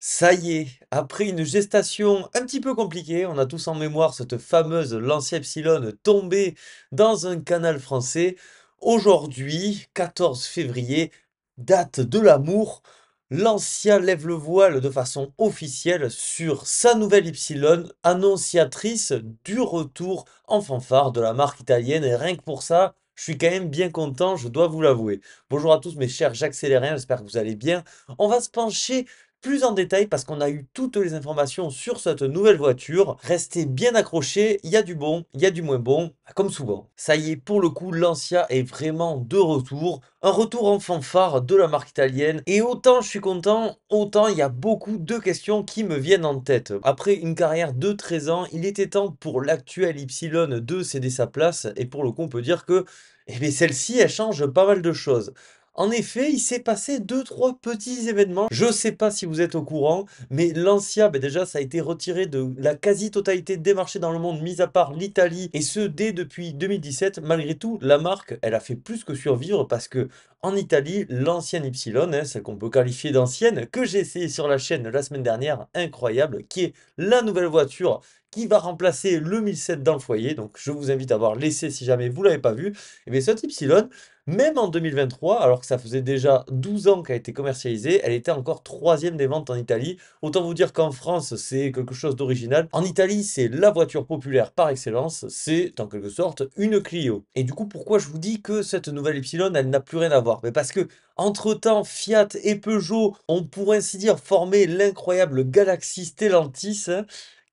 Ça y est, après une gestation un petit peu compliquée, on a tous en mémoire cette fameuse Lancia Ypsilon tombée dans un canal français. Aujourd'hui, 14 février, date de l'amour, Lancia lève le voile de façon officielle sur sa nouvelle Ypsilon, annonciatrice du retour en fanfare de la marque italienne. Et rien que pour ça, je suis quand même bien content, je dois vous l'avouer. Bonjour à tous mes chers j'accélériens, j'espère que vous allez bien. On va se pencher plus en détail parce qu'on a eu toutes les informations sur cette nouvelle voiture. Restez bien accrochés, il y a du bon, il y a du moins bon, comme souvent. Ça y est, pour le coup, Lancia est vraiment de retour. Un retour en fanfare de la marque italienne. Et autant je suis content, autant il y a beaucoup de questions qui me viennent en tête. Après une carrière de 13 ans, il était temps pour l'actuelle Ypsilon de céder sa place. Et pour le coup, on peut dire que celle-ci, elle change pas mal de choses. En effet, il s'est passé deux, trois petits événements. Je sais pas si vous êtes au courant, mais Lancia, déjà, ça a été retiré de la quasi-totalité des marchés dans le monde, mis à part l'Italie, et ce, dès depuis 2017. Malgré tout, la marque, elle a fait plus que survivre parce que en Italie, l'ancienne Ypsilon, celle qu'on peut qualifier d'ancienne, que j'ai essayé sur la chaîne la semaine dernière, incroyable, qui est la nouvelle voiture qui va remplacer le 1007 dans le foyer. Donc, je vous invite à voir l'essai si jamais vous l'avez pas vu. Et bien, cette Ypsilon, même en 2023, alors que ça faisait déjà 12 ans qu'elle a été commercialisée, elle était encore troisième des ventes en Italie. Autant vous dire qu'en France, c'est quelque chose d'original. En Italie, c'est la voiture populaire par excellence. C'est en quelque sorte une Clio. Et du coup, pourquoi je vous dis que cette nouvelle Ypsilon, elle n'a plus rien à voir? Mais parce que, entre-temps, Fiat et Peugeot ont pour ainsi dire formé l'incroyable Galaxy Stellantis, hein,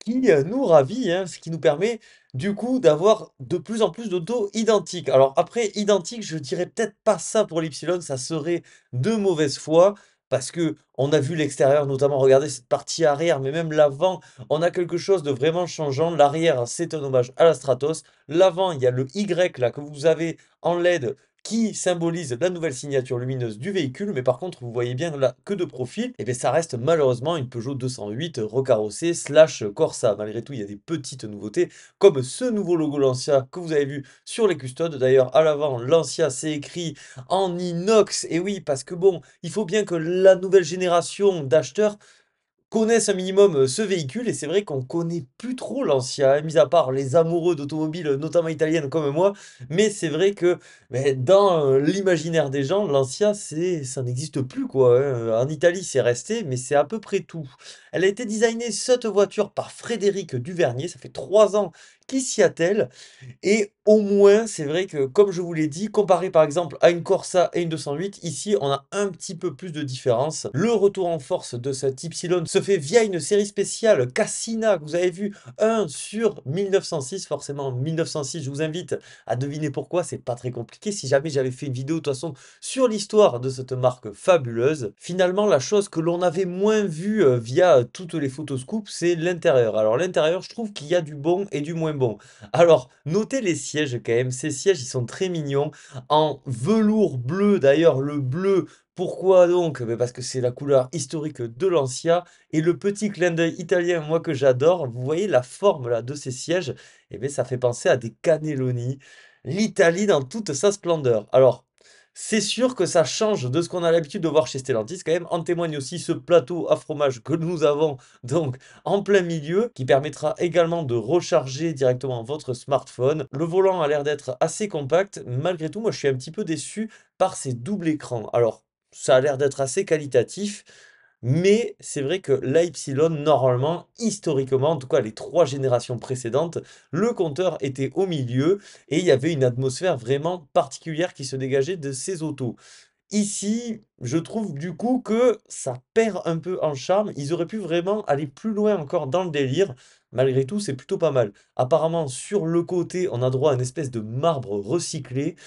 qui nous ravit, hein, ce qui nous permet du coup d'avoir de plus en plus d'autos identiques. Alors après, identique, je dirais peut-être pas ça pour l'Ypsilon, ça serait de mauvaise foi. Parce que on a vu l'extérieur, notamment regardez cette partie arrière, mais même l'avant, on a quelque chose de vraiment changeant. L'arrière, c'est un hommage à la Stratos. L'avant, il y a le Y là que vous avez en LED qui symbolise la nouvelle signature lumineuse du véhicule, mais par contre, vous voyez bien là que de profil, et bien ça reste malheureusement une Peugeot 208 recarrossée slash Corsa. Malgré tout, il y a des petites nouveautés, comme ce nouveau logo Lancia que vous avez vu sur les custodes. D'ailleurs, à l'avant, Lancia, c'est écrit en inox, et oui, parce que bon, il faut bien que la nouvelle génération d'acheteurs connaissent un minimum ce véhicule, et c'est vrai qu'on connaît plus trop l'ancien, hein, mis à part les amoureux d'automobiles, notamment italiennes comme moi, mais c'est vrai que dans l'imaginaire des gens, l'ancien, ça n'existe plus quoi, hein. En Italie, c'est resté, mais c'est à peu près tout. Elle a été designée, cette voiture, par Frédéric Duvernier, ça fait 3 ans qu'il s'y attelle, et au moins, c'est vrai que, comme je vous l'ai dit, comparé par exemple à une Corsa et une 208, ici on a un petit peu plus de différence. Le retour en force de cette Ypsilon se fait via une série spéciale Cassina, que vous avez vu, un sur 1906, forcément 1906, je vous invite à deviner pourquoi, c'est pas très compliqué. Si jamais j'avais fait une vidéo de toute façon sur l'histoire de cette marque fabuleuse, finalement la chose que l'on avait moins vue via toutes les photoscoops, c'est l'intérieur. Alors l'intérieur, je trouve qu'il y a du bon et du moins bon. Alors, notez les sièges quand même. Ces sièges, ils sont très mignons. En velours bleu, d'ailleurs, le bleu, pourquoi donc? Parce que c'est la couleur historique de l'Ancia. Et le petit clin d'œil italien, moi que j'adore, vous voyez la forme là de ces sièges, ça fait penser à des cannelloni. L'Italie dans toute sa splendeur. Alors, c'est sûr que ça change de ce qu'on a l'habitude de voir chez Stellantis quand même. En témoigne aussi ce plateau à fromage que nous avons donc en plein milieu, qui permettra également de recharger directement votre smartphone. Le volant a l'air d'être assez compact. Malgré tout, moi, je suis un petit peu déçu par ces doubles écrans. Alors, ça a l'air d'être assez qualitatif, mais c'est vrai que l'Ypsilon, normalement, historiquement, en tout cas les 3 générations précédentes, le compteur était au milieu et il y avait une atmosphère vraiment particulière qui se dégageait de ces autos. Ici, je trouve du coup que ça perd un peu en charme. Ils auraient pu vraiment aller plus loin encore dans le délire. Malgré tout, c'est plutôt pas mal. Apparemment, sur le côté, on a droit à une espèce de marbre recyclé.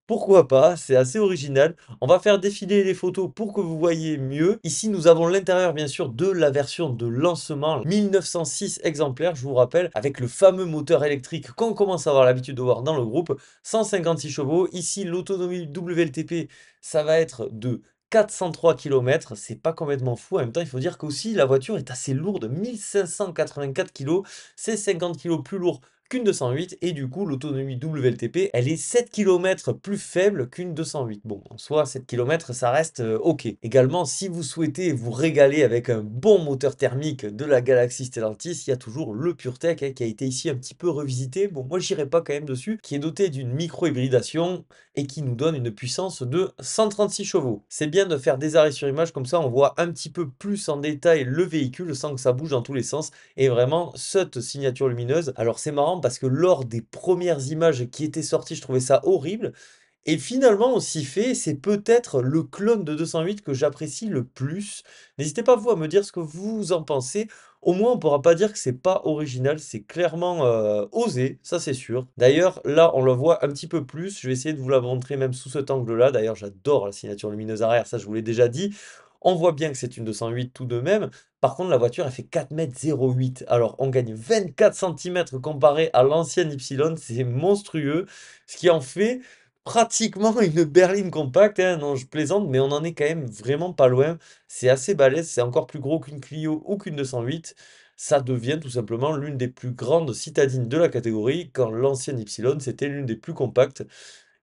Pourquoi pas? C'est assez original. On va faire défiler les photos pour que vous voyez mieux. Ici, nous avons l'intérieur, bien sûr, de la version de lancement 1906 exemplaires, je vous rappelle, avec le fameux moteur électrique qu'on commence à avoir l'habitude de voir dans le groupe, 156 chevaux. Ici, l'autonomie WLTP, ça va être de 403 km. C'est pas complètement fou. En même temps, il faut dire qu'aussi, la voiture est assez lourde, 1584 kg. C'est 50 kg plus lourd qu'une 208 et du coup l'autonomie WLTP elle est 7 km plus faible qu'une 208. Bon, en soi 7 km ça reste ok. Également, si vous souhaitez vous régaler avec un bon moteur thermique de la Galaxy Stellantis, il y a toujours le PureTech qui a été ici un petit peu revisité. Bon, moi j'irai pas quand même dessus, qui est doté d'une micro-hybridation et qui nous donne une puissance de 136 chevaux. C'est bien de faire des arrêts sur image, comme ça on voit un petit peu plus en détail le véhicule sans que ça bouge dans tous les sens. Et vraiment, cette signature lumineuse, alors c'est marrant parce que lors des premières images qui étaient sorties, je trouvais ça horrible. Et finalement, on s'y fait, c'est peut-être le clone de 208 que j'apprécie le plus. N'hésitez pas vous à me dire ce que vous en pensez. Au moins, on pourra pas dire que c'est pas original, c'est clairement osé, ça c'est sûr. D'ailleurs, là, on le voit un petit peu plus. Je vais essayer de vous la montrer même sous cet angle-là. D'ailleurs, j'adore la signature lumineuse arrière, ça je vous l'ai déjà dit. On voit bien que c'est une 208 tout de même. Par contre, la voiture, elle fait 4,08 m. Alors, on gagne 24 cm comparé à l'ancienne Y, c'est monstrueux. Ce qui en fait pratiquement une berline compacte, hein. Non, je plaisante, mais on en est quand même vraiment pas loin. C'est assez balèze, c'est encore plus gros qu'une Clio ou qu'une 208. Ça devient tout simplement l'une des plus grandes citadines de la catégorie, quand l'ancienne Y, c'était l'une des plus compactes.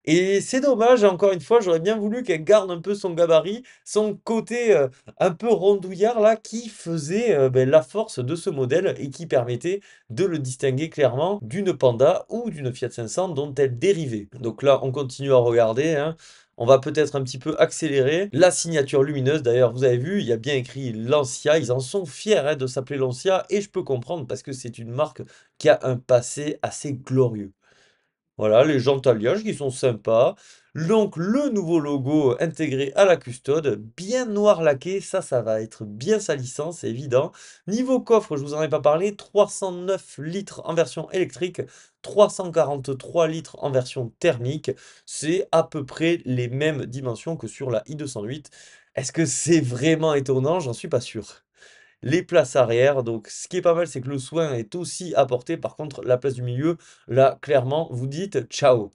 Et c'est dommage, encore une fois, j'aurais bien voulu qu'elle garde un peu son gabarit, son côté un peu rondouillard là, qui faisait ben, la force de ce modèle et qui permettait de le distinguer clairement d'une Panda ou d'une Fiat 500 dont elle dérivait. Donc là, on continue à regarder, hein. On va peut-être un petit peu accélérer. La signature lumineuse, d'ailleurs, vous avez vu, il y a bien écrit Lancia. Ils en sont fiers hein, de s'appeler Lancia et je peux comprendre parce que c'est une marque qui a un passé assez glorieux. Voilà, les jantes alliages qui sont sympas. Donc, le nouveau logo intégré à la custode, bien noir laqué, ça va être bien salissant, c'est évident. Niveau coffre, je vous en ai pas parlé, 309 litres en version électrique, 343 litres en version thermique. C'est à peu près les mêmes dimensions que sur la i208. Est-ce que c'est vraiment étonnant? J'en suis pas sûr. Les places arrière, donc ce qui est pas mal, c'est que le soin est aussi apporté. Par contre, la place du milieu, là, clairement, vous dites ciao.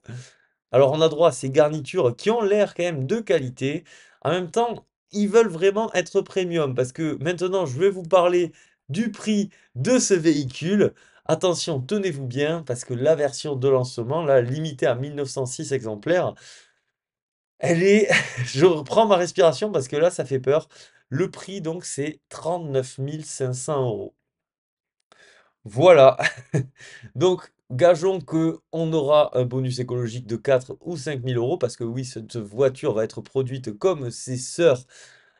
Alors, on a droit à ces garnitures qui ont l'air quand même de qualité. En même temps, ils veulent vraiment être premium parce que maintenant, je vais vous parler du prix de ce véhicule. Attention, tenez-vous bien parce que la version de lancement, là, limitée à 1906 exemplaires, elle est je reprends ma respiration parce que là, ça fait peur. Le prix donc, c'est 39 500 €. Voilà. Donc, gageons que on aura un bonus écologique de 4 ou 5 000 € parce que oui, cette voiture va être produite comme ses sœurs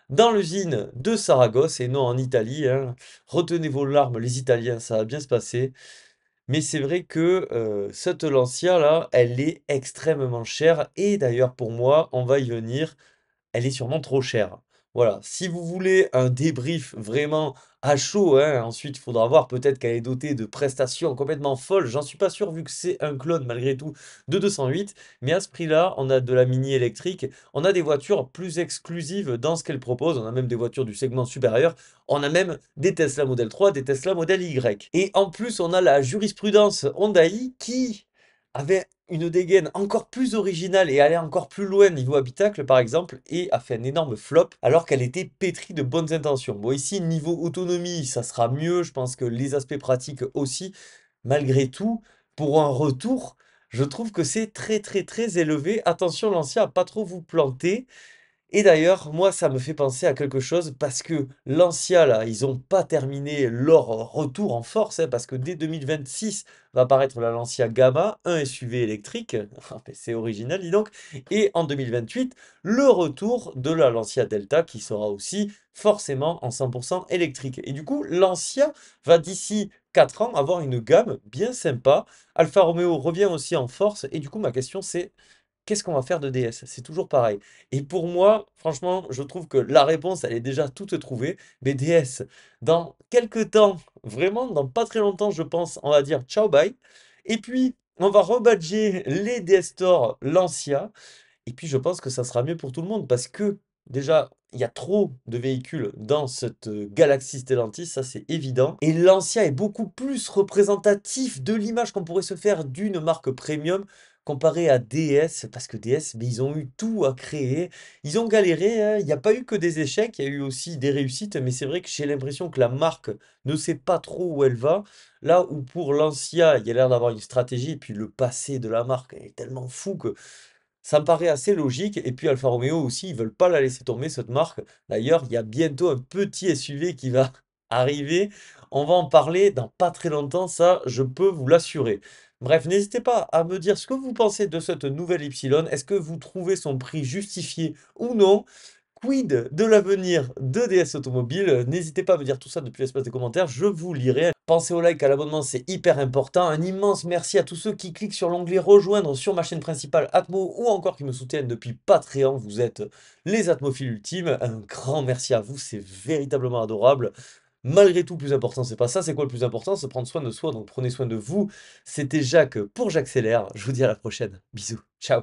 dans l'usine de Saragosse et non en Italie, hein. Retenez vos larmes, les Italiens, ça va bien se passer. Mais c'est vrai que, cette Lancia là, elle est extrêmement chère et d'ailleurs pour moi, on va y venir, elle est sûrement trop chère. Voilà, si vous voulez un débrief vraiment à chaud, hein, ensuite il faudra voir peut-être qu'elle est dotée de prestations complètement folles. J'en suis pas sûr vu que c'est un clone malgré tout de 208. Mais à ce prix-là, on a de la mini électrique, on a des voitures plus exclusives dans ce qu'elles proposent. On a même des voitures du segment supérieur. On a même des Tesla Model 3, des Tesla Model Y. Et en plus, on a la jurisprudence Hyundai qui avait une dégaine encore plus originale et allait encore plus loin niveau habitacle par exemple et a fait un énorme flop alors qu'elle était pétrie de bonnes intentions. Bon ici niveau autonomie ça sera mieux, je pense que les aspects pratiques aussi. Malgré tout, pour un retour, je trouve que c'est très élevé. Attention Lancia à pas trop vous planter. Et d'ailleurs, moi, ça me fait penser à quelque chose parce que Lancia, là, ils n'ont pas terminé leur retour en force, hein, parce que dès 2026 va apparaître la Lancia Gamma, un SUV électrique. Ah, mais c'est original, dis donc. Et en 2028, le retour de la Lancia Delta qui sera aussi forcément en 100% électrique. Et du coup, Lancia va d'ici 4 ans avoir une gamme bien sympa. Alfa Romeo revient aussi en force. Et du coup, ma question c'est qu'est-ce qu'on va faire de DS? C'est toujours pareil. Et pour moi, franchement, je trouve que la réponse, elle est déjà toute trouvée. Mais DS, dans quelques temps, vraiment, dans pas très longtemps, je pense, on va dire ciao, bye. Et puis, on va rebadger les DS Store Lancia. Et puis, je pense que ça sera mieux pour tout le monde parce que, déjà, il y a trop de véhicules dans cette galaxie Stellantis, ça c'est évident. Et Lancia est beaucoup plus représentatif de l'image qu'on pourrait se faire d'une marque premium comparé à DS, parce que DS, mais ils ont eu tout à créer. Ils ont galéré, hein. Il n'y a pas eu que des échecs, il y a eu aussi des réussites, mais c'est vrai que j'ai l'impression que la marque ne sait pas trop où elle va. Là où pour Lancia, il y a l'air d'avoir une stratégie, et puis le passé de la marque est tellement fou que ça me paraît assez logique. Et puis Alfa Romeo aussi, ils veulent pas la laisser tomber, cette marque. D'ailleurs, il y a bientôt un petit SUV qui va arriver. On va en parler dans pas très longtemps, ça, je peux vous l'assurer. Bref, n'hésitez pas à me dire ce que vous pensez de cette nouvelle Y. Est-ce que vous trouvez son prix justifié ou non? Quid de l'avenir de DS Automobile? N'hésitez pas à me dire tout ça depuis l'espace des commentaires, je vous lirai. Pensez au like, à l'abonnement, c'est hyper important. Un immense merci à tous ceux qui cliquent sur l'onglet rejoindre sur ma chaîne principale Atmo ou encore qui me soutiennent depuis Patreon. Vous êtes les Atmophiles ultimes. Un grand merci à vous, c'est véritablement adorable. Malgré tout, le plus important, c'est pas ça. C'est quoi le plus important? C'est prendre soin de soi. Donc prenez soin de vous. C'était Jacques pour J'accélère. Je vous dis à la prochaine. Bisous. Ciao.